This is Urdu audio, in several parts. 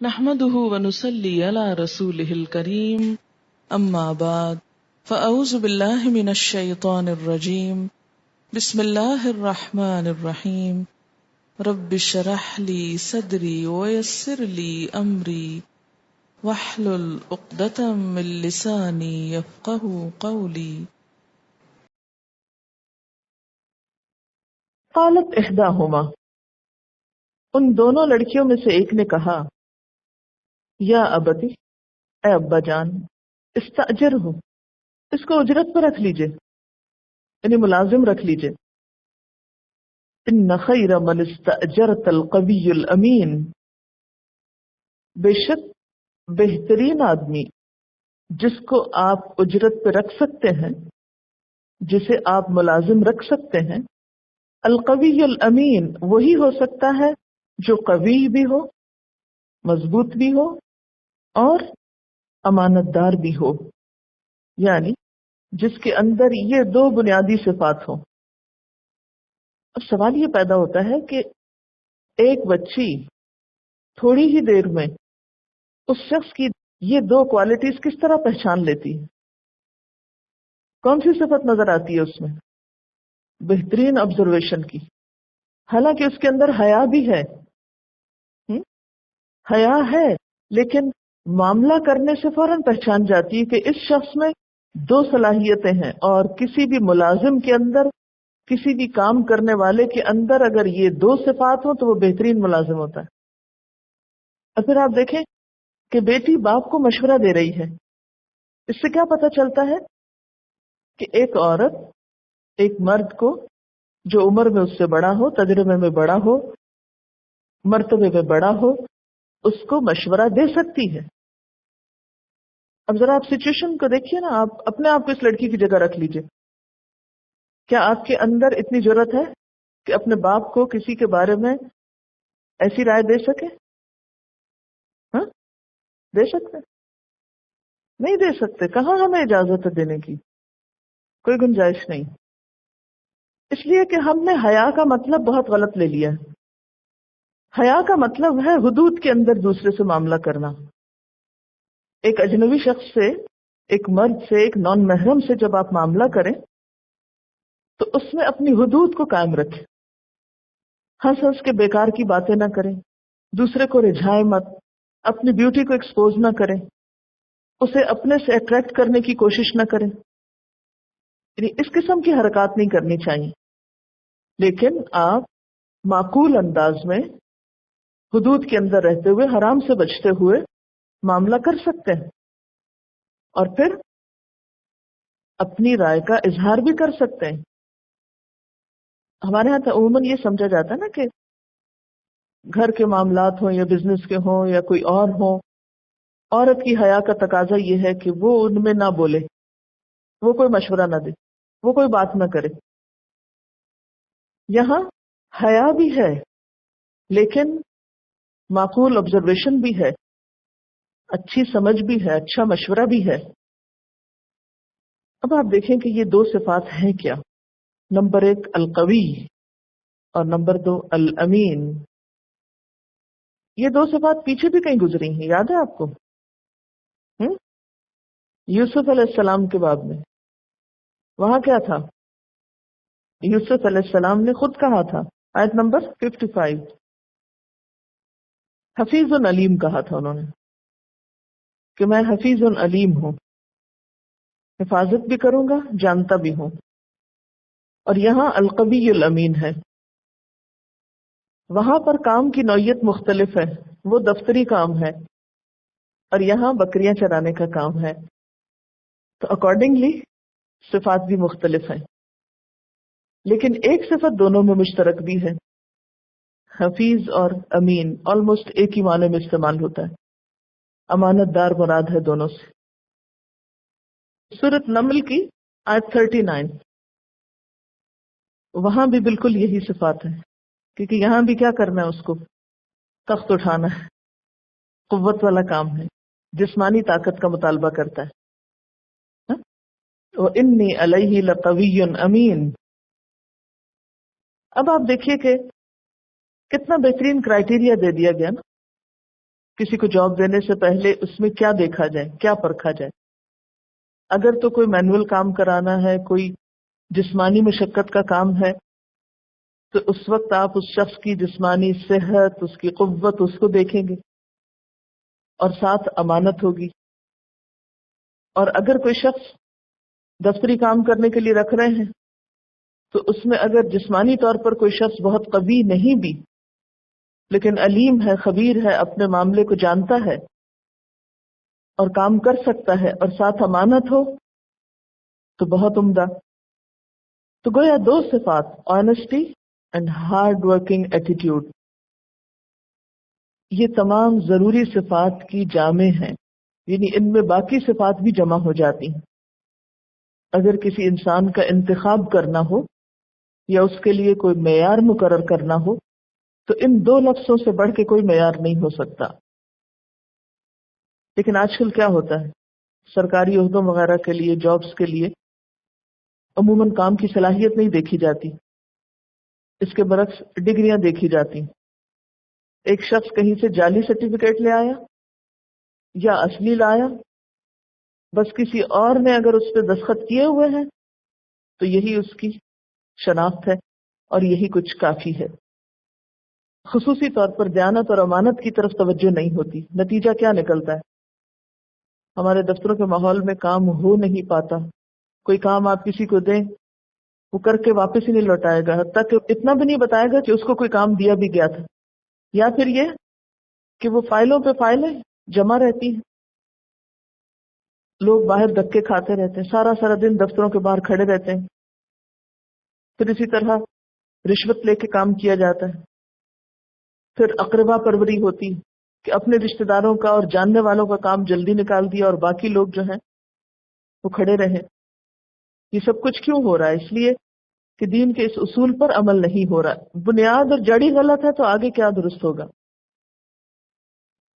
نحمده ونصلي على رسوله الكريم اما بعد فاعوذ بالله من الشيطان الرجيم بسم الله الرحمن الرحيم رب اشرح لي صدري ويسر لي امري واحلل عقدة من لساني يفقهوا قولي. قالت احداہما، ان دونوں لڑکیوں میں سے ایک نے کہا، یا ابتی، اے ابا جان، استاجر ہو، اس کو اجرت پر رکھ لیجئے، یعنی ملازم رکھ لیجئے۔ ان خیر من استاجرت القوی الامین، بے شک بہترین آدمی جس کو آپ اجرت پہ رکھ سکتے ہیں، جسے آپ ملازم رکھ سکتے ہیں، القوی الامین وہی ہو سکتا ہے جو قوی بھی ہو، مضبوط بھی ہو اور امانت دار بھی ہو، یعنی جس کے اندر یہ دو بنیادی صفات ہوں۔ اب سوال یہ پیدا ہوتا ہے کہ ایک بچی تھوڑی ہی دیر میں اس شخص کی یہ دو کوالٹیز کس طرح پہچان لیتی ہے؟ کون سی صفت نظر آتی ہے اس میں؟ بہترین آبزرویشن کی، حالانکہ اس کے اندر حیا بھی ہے، حیا ہے، لیکن معاملہ کرنے سے فوراً پہچان جاتی ہے کہ اس شخص میں دو صلاحیتیں ہیں، اور کسی بھی ملازم کے اندر، کسی بھی کام کرنے والے کے اندر اگر یہ دو صفات ہوں تو وہ بہترین ملازم ہوتا ہے۔ اور پھر آپ دیکھیں کہ بیٹی باپ کو مشورہ دے رہی ہے، اس سے کیا پتہ چلتا ہے کہ ایک عورت ایک مرد کو جو عمر میں اس سے بڑا ہو، تجربے میں بڑا ہو، مرتبے میں بڑا ہو، اس کو مشورہ دے سکتی ہے۔ اب ذرا آپ سچویشن کو دیکھیے نا، آپ اپنے آپ کو اس لڑکی کی جگہ رکھ لیجئے۔ کیا آپ کے اندر اتنی جرأت ہے کہ اپنے باپ کو کسی کے بارے میں ایسی رائے دے سکے؟ ہاں، دے سکتے؟ نہیں دے سکتے۔ کہاں ہمیں اجازت ہے دینے کی؟ کوئی گنجائش نہیں، اس لیے کہ ہم نے حیا کا مطلب بہت غلط لے لیا ہے۔ حیا کا مطلب ہے حدود کے اندر دوسرے سے معاملہ کرنا۔ ایک اجنبی شخص سے، ایک مرد سے، ایک نان محرم سے جب آپ معاملہ کریں تو اس میں اپنی حدود کو قائم رکھیں، ہنس ہنس کے بیکار کی باتیں نہ کریں، دوسرے کو رجھائیں مت، اپنی بیوٹی کو ایکسپوز نہ کریں، اسے اپنے سے اٹریکٹ کرنے کی کوشش نہ کریں، یعنی اس قسم کی حرکات نہیں کرنی چاہیے۔ لیکن آپ معقول انداز میں حدود کے اندر رہتے ہوئے، حرام سے بچتے ہوئے معاملہ کر سکتے ہیں، اور پھر اپنی رائے کا اظہار بھی کر سکتے ہیں۔ ہمارے یہاں تو عموماً یہ سمجھا جاتا ہے نا کہ گھر کے معاملات ہوں یا بزنس کے ہوں یا کوئی اور ہوں، عورت کی حیا کا تقاضا یہ ہے کہ وہ ان میں نہ بولے، وہ کوئی مشورہ نہ دے، وہ کوئی بات نہ کرے۔ یہاں حیا بھی ہے لیکن معقول آبزرویشن بھی ہے، اچھی سمجھ بھی ہے، اچھا مشورہ بھی ہے۔ اب آپ دیکھیں کہ یہ دو صفات ہیں کیا؟ نمبر 1 القوی اور نمبر 2 الامین۔ یہ دو صفات پیچھے بھی کہیں گزری ہیں، یاد ہے آپ کو؟ یوسف علیہ السلام کے باب میں وہاں کیا تھا؟ یوسف علیہ السلام نے خود کہا تھا، آیت نمبر 55، حفیظ علیم کہا تھا انہوں نے کہ میں حفیظ علیم ہوں، حفاظت بھی کروں گا، جانتا بھی ہوں۔ اور یہاں القوی الامین ہے، وہاں پر کام کی نوعیت مختلف ہے، وہ دفتری کام ہے اور یہاں بکریاں چرانے کا کام ہے، تو اکارڈنگلی صفات بھی مختلف ہیں، لیکن ایک صفت دونوں میں مشترک بھی ہے۔ حفیظ اور امین آلموسٹ ایک ہی معنی میں استعمال ہوتا ہے، امانت دار مراد ہے دونوں سے۔ سورۃ نمل کی آیت 39، وہاں بھی بالکل یہی صفات ہے، کیونکہ یہاں بھی کیا کرنا ہے، اس کو تخت اٹھانا ہے، قوت والا کام ہے، جسمانی طاقت کا مطالبہ کرتا ہے۔ وَإِنِّي عَلَيْهِ لَقَوِيٌّ أَمِينٌ۔ اب آپ دیکھیے کہ کتنا بہترین کرائیٹیریا دے دیا گیا نا کسی کو جاب دینے سے پہلے اس میں کیا دیکھا جائے، کیا پرکھا جائے. اگر تو کوئی مینول کام کرانا ہے، کوئی جسمانی مشقت کا کام ہے، تو اس وقت آپ اس شخص کی جسمانی صحت، اس کی قوت، اس کو دیکھیں گے اور ساتھ امانت ہوگی. اور اگر کوئی شخص دفتری کام کرنے کے لیے رکھ رہے ہیں تو اس میں اگر جسمانی طور پر کوئی شخص بہت قوی نہیں بھی لیکن علیم ہے، خبیر ہے، اپنے معاملے کو جانتا ہے اور کام کر سکتا ہے اور ساتھ امانت ہو تو بہت عمدہ. تو گویا دو صفات، honesty and hard working attitude, یہ تمام ضروری صفات کی جامع ہیں، یعنی ان میں باقی صفات بھی جمع ہو جاتی ہیں. اگر کسی انسان کا انتخاب کرنا ہو یا اس کے لیے کوئی معیار مقرر کرنا ہو تو ان دو لفظوں سے بڑھ کے کوئی معیار نہیں ہو سکتا. لیکن آج کل کیا ہوتا ہے، سرکاری عہدوں وغیرہ کے لیے، جابز کے لیے عموماً کام کی صلاحیت نہیں دیکھی جاتی، اس کے برعکس ڈگریاں دیکھی جاتی. ایک شخص کہیں سے جعلی سرٹیفکیٹ لے آیا یا اصلی لایا، بس کسی اور نے اگر اس پہ دستخط کیے ہوئے ہیں تو یہی اس کی شناخت ہے اور یہی کچھ کافی ہے. خصوصی طور پر دیانت اور امانت کی طرف توجہ نہیں ہوتی. نتیجہ کیا نکلتا ہے، ہمارے دفتروں کے ماحول میں کام ہو نہیں پاتا. کوئی کام آپ کسی کو دیں، وہ کر کے واپس ہی نہیں لوٹائے گا، حتیٰ کہ اتنا بھی نہیں بتائے گا کہ اس کو کوئی کام دیا بھی گیا تھا. یا پھر یہ کہ وہ فائلوں پہ فائلیں جمع رہتی ہیں، لوگ باہر دھکے کھاتے رہتے ہیں، سارا سارا دن دفتروں کے باہر کھڑے رہتے ہیں. پھر اسی طرح رشوت لے کے کام کیا جاتا ہے. پھر اقربا پروری ہوتی کہ اپنے رشتہ داروں کا اور جاننے والوں کا کام جلدی نکال دیا اور باقی لوگ جو ہیں وہ کھڑے رہے. یہ سب کچھ کیوں ہو رہا ہے؟ اس لیے کہ دین کے اس اصول پر عمل نہیں ہو رہا. بنیاد اور جڑ ہی غلط ہے تو آگے کیا درست ہوگا؟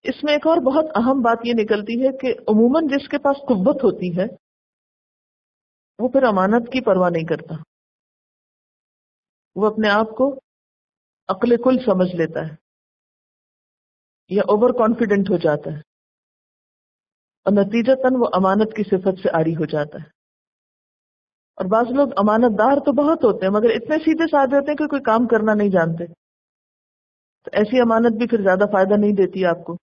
اس میں ایک اور بہت اہم بات یہ نکلتی ہے کہ عموماً جس کے پاس قوت ہوتی ہے وہ پھر امانت کی پرواہ نہیں کرتا. وہ اپنے آپ کو عقل کل سمجھ لیتا ہے یا اوور کانفیڈنٹ ہو جاتا ہے اور نتیجتاً وہ امانت کی صفت سے عاری ہو جاتا ہے. اور بعض لوگ امانت دار تو بہت ہوتے ہیں مگر اتنے سیدھے سادے ہوتے ہیں کہ کوئی کام کرنا نہیں جانتے، تو ایسی امانت بھی پھر زیادہ فائدہ نہیں دیتی آپ کو.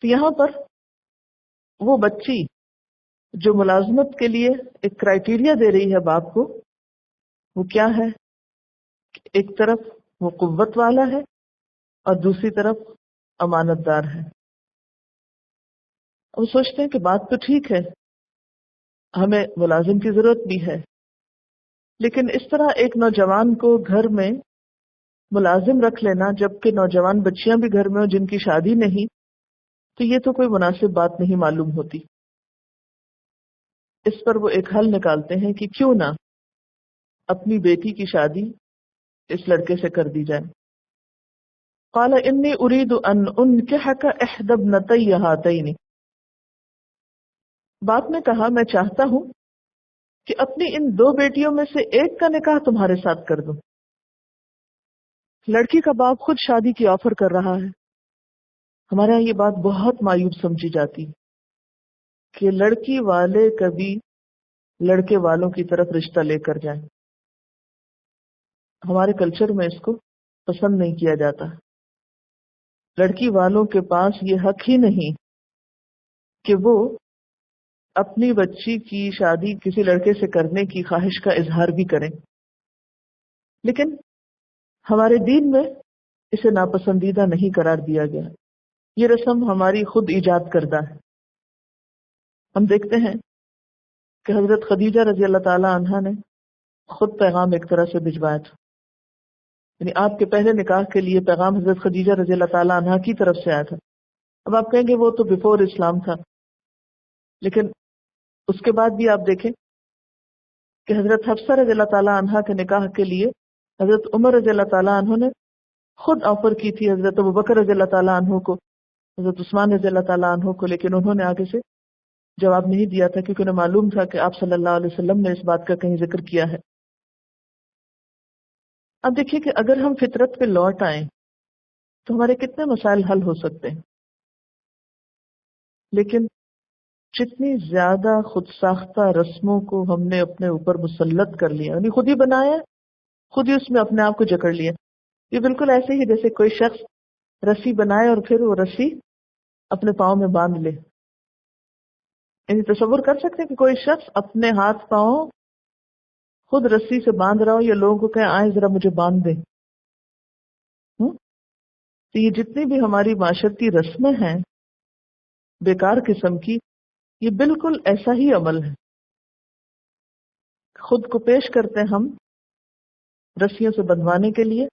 تو یہاں پر وہ بچی جو ملازمت کے لیے ایک کرائیٹیریا دے رہی ہے باپ کو، وہ کیا ہے؟ ایک طرف وہ قوت والا ہے اور دوسری طرف امانت دار ہے. وہ سوچتے ہیں کہ بات تو ٹھیک ہے، ہمیں ملازم کی ضرورت بھی ہے، لیکن اس طرح ایک نوجوان کو گھر میں ملازم رکھ لینا جبکہ نوجوان بچیاں بھی گھر میں ہوں جن کی شادی نہیں، تو یہ تو کوئی مناسب بات نہیں معلوم ہوتی. اس پر وہ ایک حل نکالتے ہیں کہ کیوں نہ اپنی بیٹی کی شادی اس لڑکے سے کر دی جائے. قال انی اريد ان انکحک احدی ابنتی ہاتین، باپ نے کہا میں چاہتا ہوں کہ اپنی ان دو بیٹیوں میں سے ایک کا نکاح تمہارے ساتھ کر دوں. لڑکی کا باپ خود شادی کی آفر کر رہا ہے. ہمارے یہاں یہ بات بہت معیوب سمجھی جاتی کہ لڑکی والے کبھی لڑکے والوں کی طرف رشتہ لے کر جائیں. ہمارے کلچر میں اس کو پسند نہیں کیا جاتا. لڑکی والوں کے پاس یہ حق ہی نہیں کہ وہ اپنی بچی کی شادی کسی لڑکے سے کرنے کی خواہش کا اظہار بھی کریں. لیکن ہمارے دین میں اسے ناپسندیدہ نہیں قرار دیا گیا. یہ رسم ہماری خود ایجاد کردہ ہے. ہم دیکھتے ہیں کہ حضرت خدیجہ رضی اللہ تعالی عنہا نے خود پیغام ایک طرح سے بھجوایا تھا. یعنی آپ کے پہلے نکاح کے لیے پیغام حضرت خدیجہ رضی اللہ تعالی عنہا کی طرف سے آیا تھا. اب آپ کہیں گے وہ تو بیفور اسلام تھا، لیکن اس کے بعد بھی آپ دیکھیں کہ حضرت حفصہ رضی اللہ تعالی عنہا کے نکاح کے لیے حضرت عمر رضی اللہ تعالی عنہ نے خود آفر کی تھی حضرت ابوبکر رضی اللہ تعالی عنہ کو، حضرت عثمان رضی اللہ تعالی عنہ کو، لیکن انہوں نے آگے سے جواب نہیں دیا تھا کیونکہ انہیں معلوم تھا کہ آپ صلی اللہ علیہ وسلم نے اس بات کا کہیں ذکر کیا ہے. اب دیکھیے کہ اگر ہم فطرت پہ لوٹ آئیں تو ہمارے کتنے مسائل حل ہو سکتے ہیں. لیکن جتنی زیادہ خود ساختہ رسموں کو ہم نے اپنے اوپر مسلط کر لیا، یعنی خود ہی بنایا، خود ہی اس میں اپنے آپ کو جکڑ لیا. یہ بالکل ایسے ہی جیسے کوئی شخص رسی بنائے اور پھر وہ رسی اپنے پاؤں میں باندھ لے. یعنی تصور کر سکتے ہیں کہ کوئی شخص اپنے ہاتھ پاؤں خود رسی سے باندھ رہا ہو، یا لوگوں کو کہیں آئیں ذرا مجھے باندھ دیں. تو یہ جتنی بھی ہماری معاشرتی رسمیں ہیں بیکار قسم کی، یہ بالکل ایسا ہی عمل ہے. خود کو پیش کرتے ہیں ہم رسیوں سے بندھوانے کے لیے،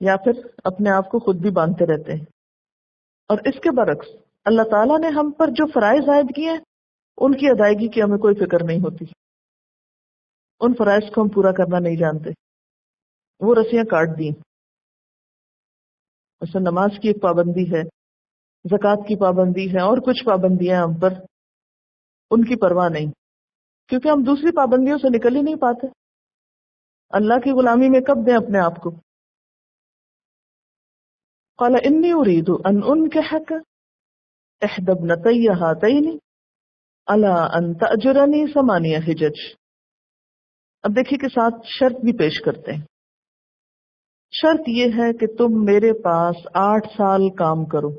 یا پھر اپنے آپ کو خود بھی باندھتے رہتے ہیں. اور اس کے برعکس اللہ تعالیٰ نے ہم پر جو فرائض عائد کیے ہیں ان کی ادائیگی کی ہمیں کوئی فکر نہیں ہوتی. ان فرائض کو ہم پورا کرنا نہیں جانتے، وہ رسیاں کاٹ دی. مثلا نماز کی ایک پابندی ہے، زکوٰۃ کی پابندی ہے، اور کچھ پابندیاں ہم پر، ان کی پرواہ نہیں، کیونکہ ہم دوسری پابندیوں سے نکل ہی نہیں پاتے. اللہ کی غلامی میں کب دیں اپنے آپ کو؟ قال انی اريد ان انکحک احدی ابنتی ہاتین علی ان تأجرنی 8 حجج. اب دیکھیے کہ ساتھ شرط بھی پیش کرتے ہیں. شرط یہ ہے کہ تم میرے پاس 8 سال کام کرو.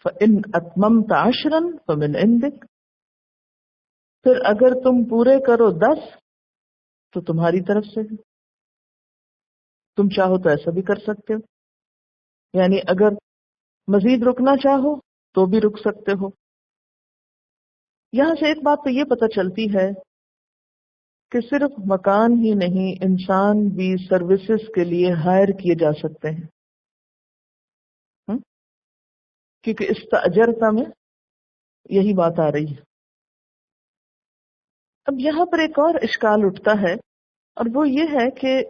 فإن اتممت 10 فمن عندک، پھر اگر تم پورے کرو 10 تو تمہاری طرف سے. تم چاہو تو ایسا بھی کر سکتے ہو، یعنی اگر مزید رکنا چاہو تو بھی رک سکتے ہو. یہاں سے ایک بات تو یہ پتہ چلتی ہے کہ صرف مکان ہی نہیں، انسان بھی سروسز کے لیے ہائر کیے جا سکتے ہیں. کیونکہ استاجرتا میں یہی بات آ رہی ہے. اب یہاں پر ایک اور اشکال اٹھتا ہے، اور وہ یہ ہے کہ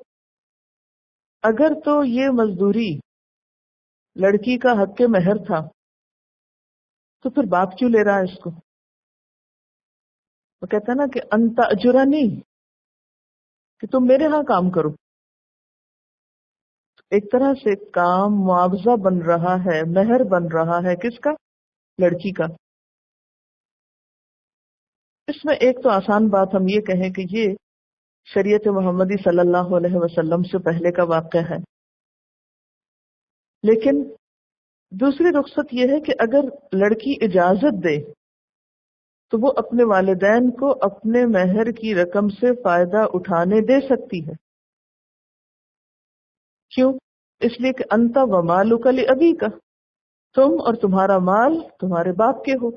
اگر تو یہ مزدوری لڑکی کا حق مہر تھا تو پھر باپ کیوں لے رہا ہے اس کو؟ وہ کہتا ہے نا کہ انت اجرنی، کہ تم میرے ہاں کام کرو. ایک طرح سے کام معاوضہ بن رہا ہے، مہر بن رہا ہے کس کا؟ لڑکی کا. اس میں ایک تو آسان بات ہم یہ کہیں کہ یہ شریعت محمدی صلی اللہ علیہ وسلم سے پہلے کا واقعہ ہے. لیکن دوسری رخصت یہ ہے کہ اگر لڑکی اجازت دے تو وہ اپنے والدین کو اپنے مہر کی رقم سے فائدہ اٹھانے دے سکتی ہے. کیوں؟ اس لیے کہ انت و مالک لابیک، تم اور تمہارا مال تمہارے باپ کے ہو.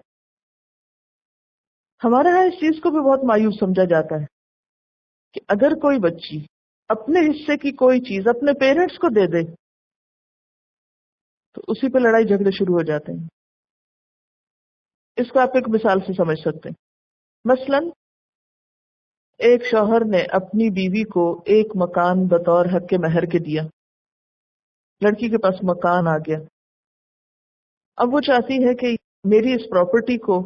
ہمارے یہاں اس چیز کو بھی بہت مایوس سمجھا جاتا ہے کہ اگر کوئی بچی اپنے حصے کی کوئی چیز اپنے پیرنٹس کو دے دے تو اسی پہ لڑائی جھگڑے شروع ہو جاتے ہیں. اس کو آپ ایک مثال سے سمجھ سکتے ہیں. مثلا ایک شوہر نے اپنی بیوی کو ایک مکان بطور حق مہر کے دیا، لڑکی کے پاس مکان آ گیا. اب وہ چاہتی ہے کہ میری اس پراپرٹی کو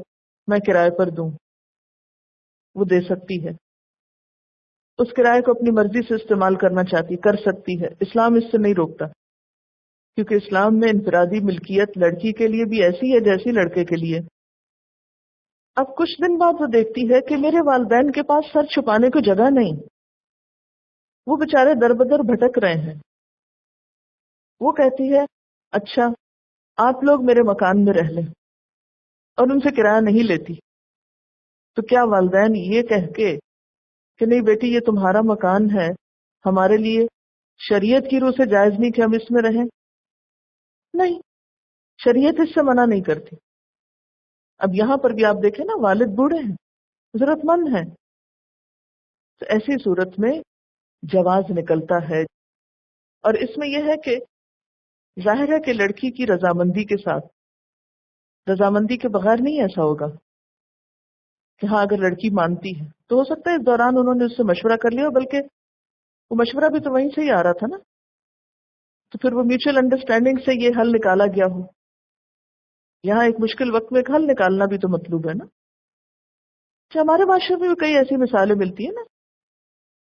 میں کرائے پر دوں. وہ دے سکتی ہے، اس کرائے کو اپنی مرضی سے استعمال کرنا چاہتی، کر سکتی ہے. اسلام اس سے نہیں روکتا، کیونکہ اسلام میں انفرادی ملکیت لڑکی کے لیے بھی ایسی ہے جیسی لڑکے کے لیے. اب کچھ دن بعد وہ دیکھتی ہے کہ میرے والدین کے پاس سر چھپانے کو جگہ نہیں، وہ بےچارے در بدر بھٹک رہے ہیں. وہ کہتی ہے اچھا آپ لوگ میرے مکان میں رہ لیں، اور ان سے کرایہ نہیں لیتی. تو کیا والدین یہ کہہ کے کہ نہیں بیٹی یہ تمہارا مکان ہے، ہمارے لیے شریعت کی روح سے جائز نہیں کہ ہم اس میں رہیں؟ نہیں، شریعت اس سے منع نہیں کرتی. اب یہاں پر بھی آپ دیکھیں نا، والد بوڑھے ہیں، ضرورت مند ہیں، تو ایسی صورت میں جواز نکلتا ہے. اور اس میں یہ ہے کہ ظاہر ہے کہ لڑکی کی رضامندی کے ساتھ، رضامندی کے بغیر نہیں ایسا ہوگا کہ ہاں اگر لڑکی مانتی ہے تو ہو سکتا ہے اس دوران انہوں نے اس سے مشورہ کر لیا، بلکہ وہ مشورہ بھی تو وہیں سے ہی آ رہا تھا نا، تو پھر وہ میوچل انڈرسٹینڈنگ سے یہ حل نکالا گیا ہو. یہاں ایک مشکل وقت میں ایک حل نکالنا بھی تو مطلوب ہے نا. ہمارے معاشرے میں بھی کئی ایسی مثالیں ملتی ہیں نا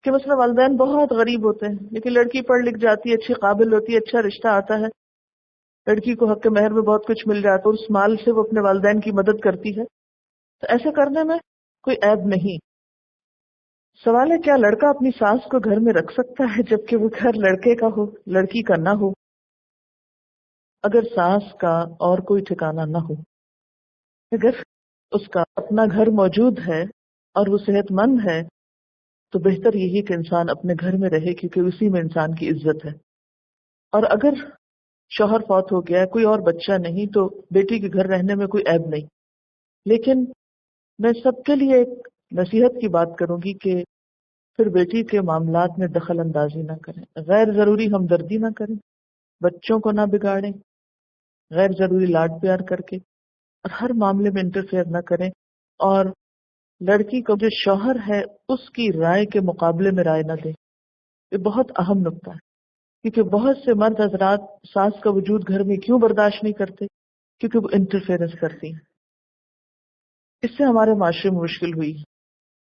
کہ مثلا والدین بہت غریب ہوتے ہیں لیکن لڑکی پڑھ لکھ جاتی ہے، اچھی قابل ہوتی ہے، اچھا رشتہ آتا ہے، لڑکی کو حق مہر میں بہت کچھ مل جاتا ہے، اس مال سے وہ اپنے والدین کی مدد کرتی ہے، تو ایسا کرنے میں کوئی عیب نہیں۔ سوال ہے کیا لڑکا اپنی ساس کو گھر میں رکھ سکتا ہے جبکہ وہ گھر لڑکے کا ہو، لڑکی کا نہ ہو؟ اگر ساس کا اور کوئی ٹھکانہ نہ ہو، اگر اس کا اپنا گھر موجود ہے اور وہ صحت مند ہے، تو بہتر یہی کہ انسان اپنے گھر میں رہے، کیونکہ اسی میں انسان کی عزت ہے۔ اور اگر شوہر فوت ہو گیا ہے، کوئی اور بچہ نہیں، تو بیٹی کے گھر رہنے میں کوئی عیب نہیں۔ لیکن میں سب کے لیے ایک نصیحت کی بات کروں گی کہ پھر بیٹی کے معاملات میں دخل اندازی نہ کریں، غیر ضروری ہمدردی نہ کریں، بچوں کو نہ بگاڑیں، غیر ضروری لاڈ پیار کر کے، اور ہر معاملے میں انٹرفیئر نہ کریں، اور لڑکی کو جو شوہر ہے اس کی رائے کے مقابلے میں رائے نہ دیں۔ یہ بہت اہم نکتہ ہے، کیونکہ بہت سے مرد حضرات ساس کا وجود گھر میں کیوں برداشت نہیں کرتے؟ کیونکہ وہ انٹرفیئرنس کرتی ہیں۔ اس سے ہمارے معاشرے میں مشکل ہوئی،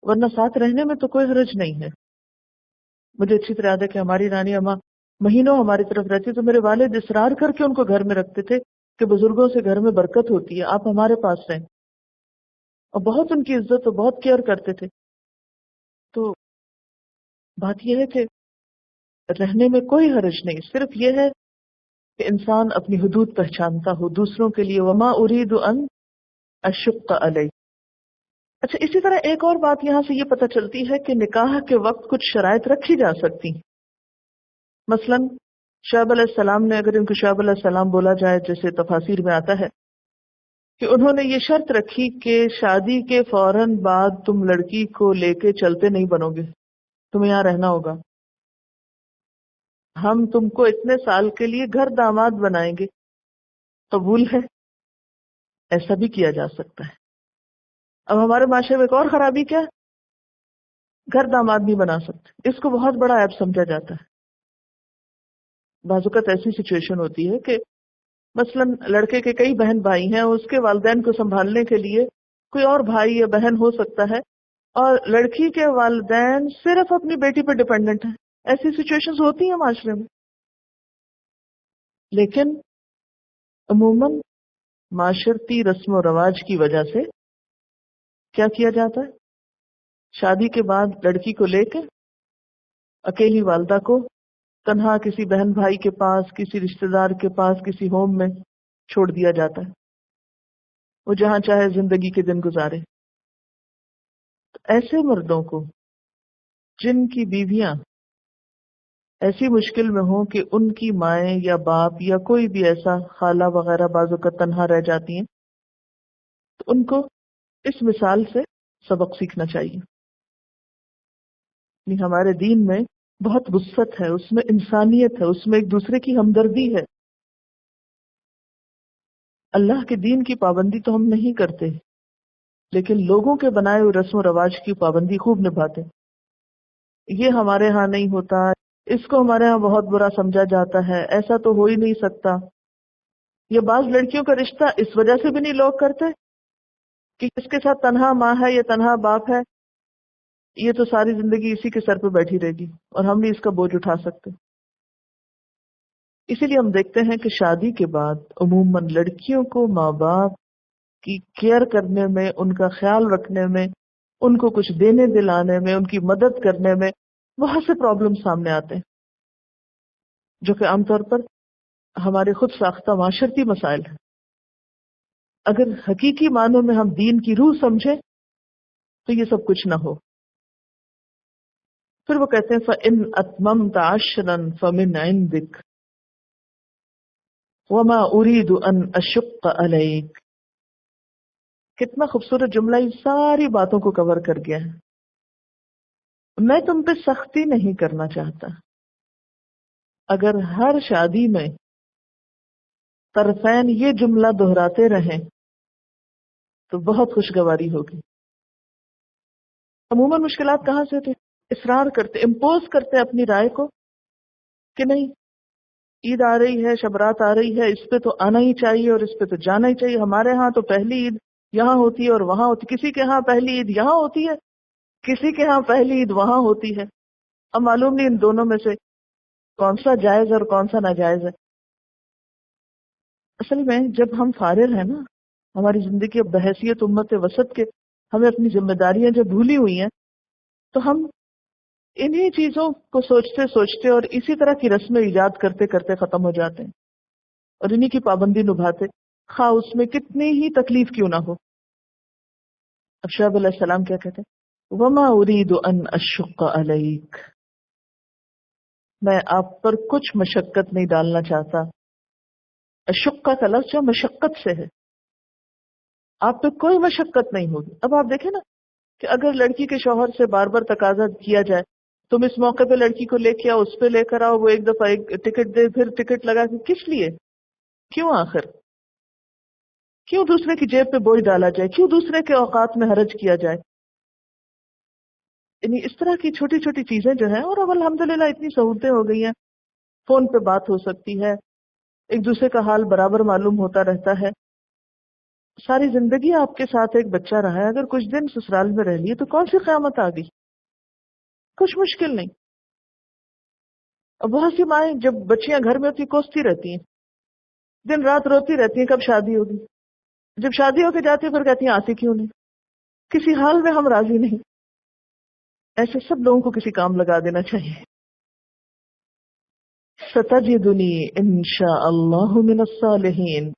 ورنہ ساتھ رہنے میں تو کوئی حرج نہیں ہے۔ مجھے اچھی طرح یاد ہے کہ ہماری رانی اماں مہینوں ہماری طرف رہتی تو میرے والد اصرار کر کے ان کو گھر میں رکھتے تھے کہ بزرگوں سے گھر میں برکت ہوتی ہے، آپ ہمارے پاس رہیں، اور بہت ان کی عزت اور بہت کیئر کرتے تھے۔ تو بات یہ ہے کہ رہنے میں کوئی حرج نہیں، صرف یہ ہے کہ انسان اپنی حدود پہچانتا ہو دوسروں کے لیے۔ وما اريد ان اشق علیہ۔ اچھا، اسی طرح ایک اور بات یہاں سے یہ پتہ چلتی ہے کہ نکاح کے وقت کچھ شرائط رکھی جا سکتی۔ مثلا شعیب علیہ السلام نے، اگر ان کو شعیب علیہ السلام بولا جائے جیسے تفاسیر میں آتا ہے، کہ انہوں نے یہ شرط رکھی کہ شادی کے فوراً بعد تم لڑکی کو لے کے چلتے نہیں بنو گے، تمہیں یہاں رہنا ہوگا، ہم تم کو اتنے سال کے لیے گھر داماد بنائیں گے۔ قبول ہے؟ ایسا بھی کیا جا سکتا ہے۔ اب ہمارے معاشرے میں ایک اور خرابی کیا ہے؟ گھر داماد نہیں بنا سکتے، اس کو بہت بڑا عیب سمجھا جاتا ہے۔ بعض اوقات ایسی سچویشن ہوتی ہے کہ مثلا لڑکے کے کئی بہن بھائی ہیں، اس کے والدین کو سنبھالنے کے لیے کوئی اور بھائی یا بہن ہو سکتا ہے، اور لڑکی کے والدین صرف اپنی بیٹی پر ڈیپینڈنٹ ہیں۔ ایسی سچویشنز ہوتی ہیں معاشرے میں، لیکن عموماً معاشرتی رسم و رواج کی وجہ سے کیا کیا جاتا ہے؟ شادی کے بعد لڑکی کو لے کے اکیلی والدہ کو تنہا کسی بہن بھائی کے پاس، کسی رشتہ دار کے پاس، کسی ہوم میں چھوڑ دیا جاتا ہے، وہ جہاں چاہے زندگی کے دن گزارے۔ تو ایسے مردوں کو جن کی بیویاں ایسی مشکل میں ہوں کہ ان کی مائیں یا باپ یا کوئی بھی ایسا خالہ وغیرہ بعض اوقات تنہا رہ جاتی ہیں، تو ان کو اس مثال سے سبق سیکھنا چاہیے۔ یعنی ہمارے دین میں بہت وسعت ہے، اس میں انسانیت ہے، اس میں ایک دوسرے کی ہمدردی ہے۔ اللہ کے دین کی پابندی تو ہم نہیں کرتے، لیکن لوگوں کے بنائے ہوئے رسم و رواج کی پابندی خوب نبھاتے۔ یہ ہمارے ہاں نہیں ہوتا، اس کو ہمارے ہاں بہت برا سمجھا جاتا ہے، ایسا تو ہو ہی نہیں سکتا۔ یہ بعض لڑکیوں کا رشتہ اس وجہ سے بھی نہیں لوگ کرتے کہ اس کے ساتھ تنہا ماں ہے یا تنہا باپ ہے، یہ تو ساری زندگی اسی کے سر پہ بیٹھی رہے گی اور ہم نہیں اس کا بوجھ اٹھا سکتے۔ اسی لیے ہم دیکھتے ہیں کہ شادی کے بعد عموماً لڑکیوں کو ماں باپ کی کیئر کرنے میں، ان کا خیال رکھنے میں، ان کو کچھ دینے دلانے میں، ان کی مدد کرنے میں بہت سے پرابلم سامنے آتے ہیں، جو کہ عام طور پر ہمارے خود ساختہ معاشرتی مسائل ہیں۔ اگر حقیقی معنوں میں ہم دین کی روح سمجھیں تو یہ سب کچھ نہ ہو۔ پھر وہ کہتے ہیں فَإِنْ أَتْمَمْتَ عَشْرًا فَمِنْ عِنْدِكَ وَمَا أُرِيدُ أَنْ أَشُقَّ عَلَيْكَ۔ کتنا خوبصورت جملہ، یہ ساری باتوں کو کور کر گیا ہے۔ میں تم پہ سختی نہیں کرنا چاہتا۔ اگر ہر شادی میں طرفین یہ جملہ دہراتے رہیں تو بہت خوشگواری ہوگی۔ عموماً مشکلات کہاں سے ہوتی؟ اصرار کرتے، امپوز کرتے اپنی رائے کو کہ نہیں، عید آ رہی ہے، شبرات آ رہی ہے، اس پہ تو آنا ہی چاہیے اور اس پہ تو جانا ہی چاہیے۔ ہمارے ہاں تو پہلی عید یہاں ہوتی ہے اور وہاں ہوتی، کسی کے ہاں پہلی عید یہاں ہوتی ہے، کسی کے ہاں پہلی عید وہاں ہوتی ہے۔ اب معلوم نہیں ان دونوں میں سے کون سا جائز اور کون سا ناجائز ہے. اصل میں جب ہم فارغ ہیں نا، ہماری زندگی اب بحیثیت امت وسط کے ہمیں اپنی ذمہ داریاں جب بھولی ہوئی ہیں، تو ہم انہی چیزوں کو سوچتے سوچتے اور اسی طرح کی رسمیں ایجاد کرتے کرتے ختم ہو جاتے ہیں اور انہی کی پابندی نبھاتے، خواہ اس میں کتنی ہی تکلیف کیوں نہ ہو. اب شعیب علیہ السلام کیا کہتے ہیں؟ وما اريد ان اشق علیک، میں آپ پر کچھ مشقت نہیں ڈالنا چاہتا. اشقہ کا لفظ جو مشقت سے ہے، آپ پہ کوئی مشقت نہیں ہوگی. اب آپ دیکھیں نا کہ اگر لڑکی کے شوہر سے بار بار تقاضا کیا جائے تم اس موقع پہ لڑکی کو لے کے آؤ، اس پہ لے کر آؤ، وہ ایک دفعہ ایک ٹکٹ دے پھر ٹکٹ لگا کے، کس لیے؟ کیوں آخر؟ کیوں دوسرے کی جیب پہ بوجھ ڈالا جائے؟ کیوں دوسرے کے اوقات میں حرج کیا جائے؟ یعنی اس طرح کی چھوٹی چھوٹی چیزیں جو ہیں، اور اب الحمدللہ اتنی سہولتیں ہو گئی ہیں، فون پہ بات ہو سکتی ہے، ایک دوسرے کا حال برابر معلوم ہوتا رہتا ہے. ساری زندگی آپ کے ساتھ ایک بچہ رہا ہے، اگر کچھ دن سسرال میں رہ لیے تو کون سی قیامت آ گئی؟ کچھ مشکل نہیں. اور بہت سی مائیں جب بچیاں گھر میں ہوتی کوستی رہتی ہیں، دن رات روتی رہتی ہیں کب شادی ہوگی. جب شادی ہو کے جاتی ہے پھر کہتی ہیں آتی کیوں نہیں؟ کسی حال میں ہم راضی نہیں. ایسے سب لوگوں کو کسی کام لگا دینا چاہیے. ستجدنی انشاء اللہ من الصالحین،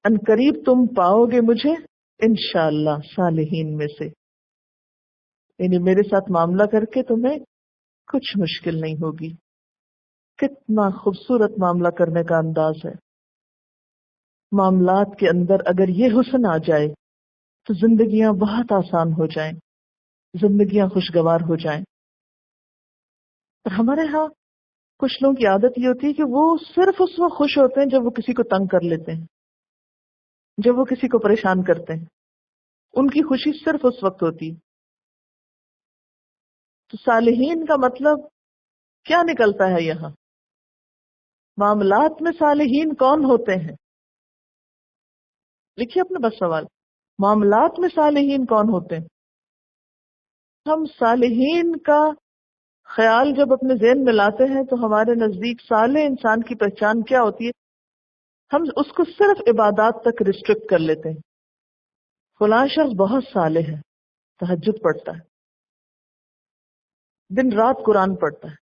ان قریب تم پاؤ گے مجھے انشاءاللہ صالحین میں سے. یعنی میرے ساتھ معاملہ کر کے تمہیں کچھ مشکل نہیں ہوگی. کتنا خوبصورت معاملہ کرنے کا انداز ہے. معاملات کے اندر اگر یہ حسن آ جائے تو زندگیاں بہت آسان ہو جائیں، زندگیاں خوشگوار ہو جائیں. اور ہمارے ہاں کچھ لوگوں کی عادت یہ ہوتی ہے کہ وہ صرف اس وقت خوش ہوتے ہیں جب وہ کسی کو تنگ کر لیتے ہیں، جب وہ کسی کو پریشان کرتے ہیں. ان کی خوشی صرف اس وقت ہوتی ہے. تو صالحین کا مطلب کیا نکلتا ہے یہاں؟ معاملات میں صالحین کون ہوتے ہیں؟ لکھیے اپنا بس سوال، معاملات میں صالحین کون ہوتے ہیں؟ ہم صالحین کا خیال جب اپنے ذہن میں لاتے ہیں تو ہمارے نزدیک صالح انسان کی پہچان کیا ہوتی ہے؟ ہم اس کو صرف عبادات تک ریسٹرکٹ کر لیتے ہیں. فلاں شخص بہت صالح ہے، تہجد پڑھتا ہے، دن رات قرآن پڑھتا ہے،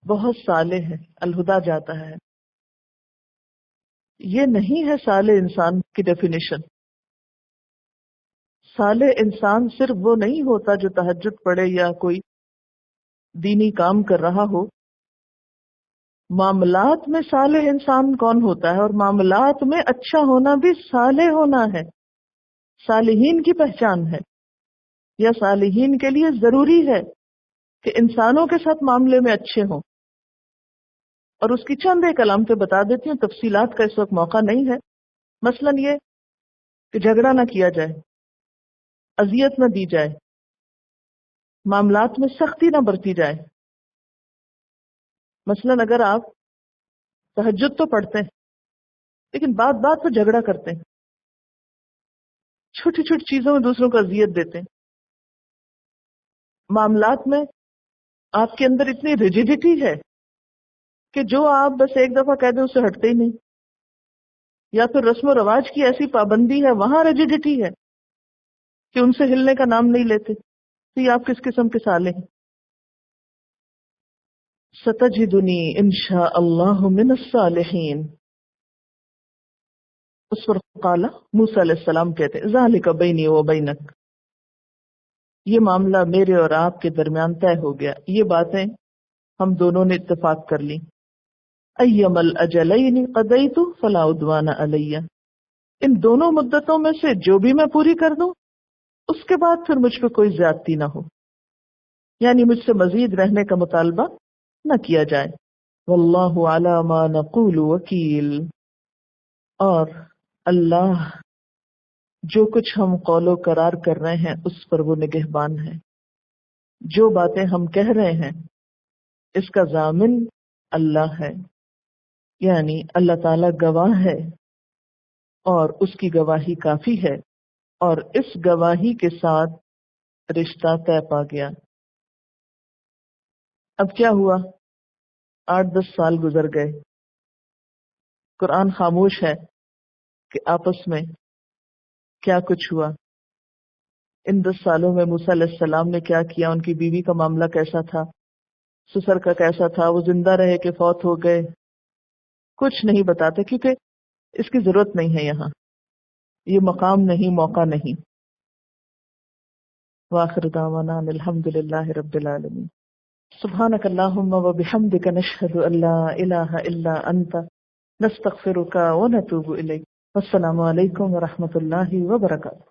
بہت صالح ہے، الہدا جاتا ہے. یہ نہیں ہے صالح انسان کی ڈیفینیشن. صالح انسان صرف وہ نہیں ہوتا جو تہجد پڑھے یا کوئی دینی کام کر رہا ہو. معاملات میں صالح انسان کون ہوتا ہے؟ اور معاملات میں اچھا ہونا بھی صالح ہونا ہے، صالحین کی پہچان ہے. یا صالحین کے لیے ضروری ہے کہ انسانوں کے ساتھ معاملے میں اچھے ہوں. اور اس کی چند ایک علامتیں بتا دیتی ہوں، تفصیلات کا اس وقت موقع نہیں ہے. مثلاً یہ کہ جھگڑا نہ کیا جائے، اذیت نہ دی جائے، معاملات میں سختی نہ برتی جائے. مثلاً اگر آپ تہجد تو پڑھتے ہیں لیکن بات بات پہ جھگڑا کرتے ہیں، چھوٹی چھوٹی چیزوں میں دوسروں کو اذیت دیتے ہیں، معاملات میں آپ کے اندر اتنی ریجیڈیٹی ہے کہ جو آپ بس ایک دفعہ کہہ دیں اس سے ہٹتے ہی نہیں، یا پھر رسم و رواج کی ایسی پابندی ہے، وہاں ریجیڈیٹی ہے کہ ان سے ہلنے کا نام نہیں لیتے. تو یہ آپ کس قسم کے صالح ہیں؟ ستجدنی انشاء اللہ من الصالحین. اس پر قال موسیٰ علیہ السلام کہتے ہیں ذالک بینی و بینک، یہ معاملہ میرے اور آپ کے درمیان طے ہو گیا، یہ باتیں ہم دونوں نے اتفاق کر لی. ایم الاجلین قضیت فلا عدوان علی، ان دونوں مدتوں میں سے جو بھی میں پوری کر دوں اس کے بعد پھر مجھ پہ کوئی زیادتی نہ ہو، یعنی مجھ سے مزید رہنے کا مطالبہ نہ کیا جائے. واللہ علی ما نقول وکیل، اور اللہ جو کچھ ہم قول و قرار کر رہے ہیں اس پر وہ نگہبان ہے. جو باتیں ہم کہہ رہے ہیں اس کا ضامن اللہ ہے، یعنی اللہ تعالی گواہ ہے اور اس کی گواہی کافی ہے، اور اس گواہی کے ساتھ رشتہ طے پا گیا. اب کیا ہوا؟ 8-10 سال گزر گئے، قرآن خاموش ہے کہ آپس میں کیا کچھ ہوا، ان 10 سالوں میں موسیٰ علیہ السلام نے کیا کیا، ان کی بیوی کا معاملہ کیسا تھا، سسر کا کیسا تھا، وہ زندہ رہے کہ فوت ہو گئے، کچھ نہیں بتاتے، کیونکہ اس کی ضرورت نہیں ہے، یہاں یہ مقام نہیں، موقع نہیں۔ وآخر دعوانا ان الحمد للہ رب العالمین۔ سبحانک اللہم وبحمدک نشہد ان لا الہ الا انت نستغفرک ونتوب الیک۔ السلام علیکم ورحمۃ اللہ وبرکاتہ۔